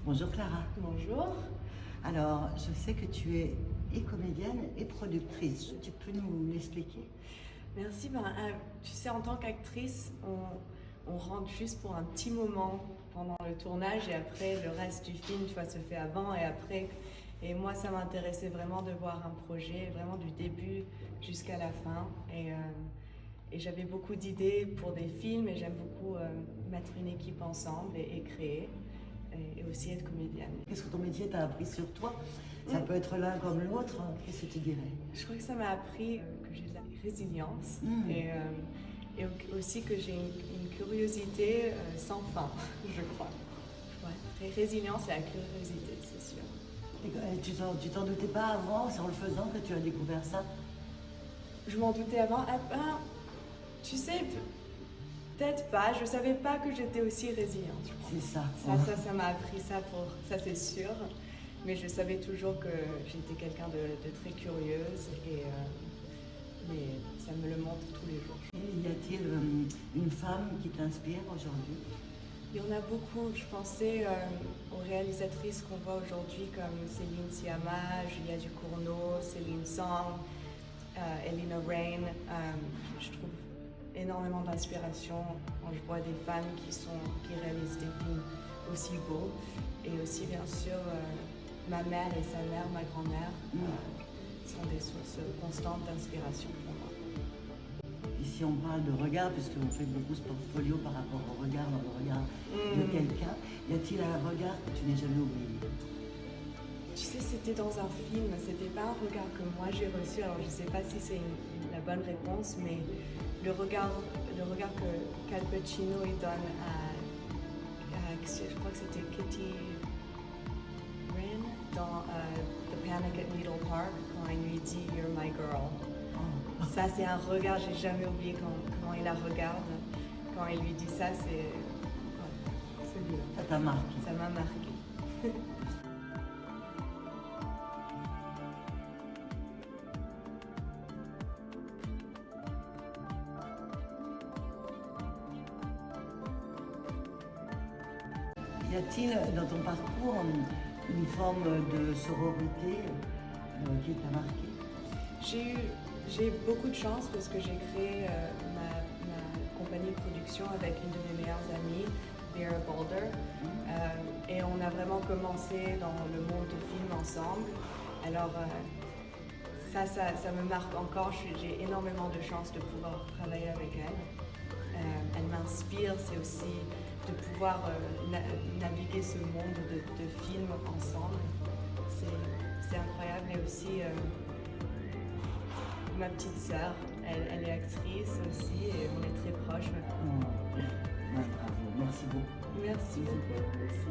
Bonjour Clara. Bonjour. Alors, je sais que tu es et comédienne et productrice. Tu peux nous l'expliquer? Merci. Tu sais, en tant qu'actrice, on rentre juste pour un petit moment pendant le tournage et après, le reste du film, tu vois, se fait avant et après. Et moi, ça m'intéressait vraiment de voir un projet, vraiment du début jusqu'à la fin. Et j'avais beaucoup d'idées pour des films et j'aime beaucoup mettre une équipe ensemble et créer. Et aussi être comédienne. Qu'est-ce que ton métier t'a appris sur toi? Ça peut être l'un comme l'autre. Qu'est-ce que tu dirais? Je crois que ça m'a appris que j'ai de la résilience et aussi que j'ai une curiosité sans fin, je crois. Ouais. Et résilience et la curiosité, c'est sûr. Et tu t'en doutais pas avant, c'est en le faisant que tu as découvert ça? Je m'en doutais avant. Tu sais, peut-être pas. Je savais pas que j'étais aussi résiliente. C'est ça. Ça m'a appris ça ça, c'est sûr. Mais je savais toujours que j'étais quelqu'un de très curieuse mais ça me le montre tous les jours. Et y a-t-il une femme qui t'inspire aujourd'hui? Il y en a beaucoup. Je pensais aux réalisatrices qu'on voit aujourd'hui comme Céline Sciamma, Julia Ducournau, Céline Song, Elena Rain. Je trouve énormément d'inspiration quand je vois des femmes qui réalisent des films aussi beaux. Et aussi, bien sûr, ma mère et sa mère, ma grand-mère, sont des sources constantes d'inspiration pour moi. Ici, on parle de regard, puisqu'on fait beaucoup ce portfolio par rapport au regard, dans le regard de quelqu'un. Y a-t-il un regard que tu n'aies jamais oublié? Tu sais, c'était dans un film, c'était pas un regard que moi j'ai reçu, alors je sais pas si c'est la bonne réponse, mais le regard que Al Pacino il donne je crois que c'était Kitty Ren dans The Panic at Needle Park, quand il lui dit You're my girl. Oh. Ça, c'est un regard, j'ai jamais oublié comment il la regarde. Quand il lui dit ça, c'est lui. Ça t'a marqué? Ça m'a marqué. Y a-t-il dans ton parcours une forme de sororité qui t'a marqué? J'ai beaucoup de chance parce que j'ai créé ma compagnie de production avec une de mes meilleures amies, Vera Boulder. Et on a vraiment commencé dans le monde du film ensemble. Alors ça me marque encore. J'ai énormément de chance de pouvoir travailler avec elle. Elle m'inspire, c'est aussi de pouvoir naviguer ce monde de films ensemble. C'est incroyable. Et aussi ma petite sœur, elle est actrice aussi et on est très proches. Bravo, merci beaucoup. Merci beaucoup. Merci.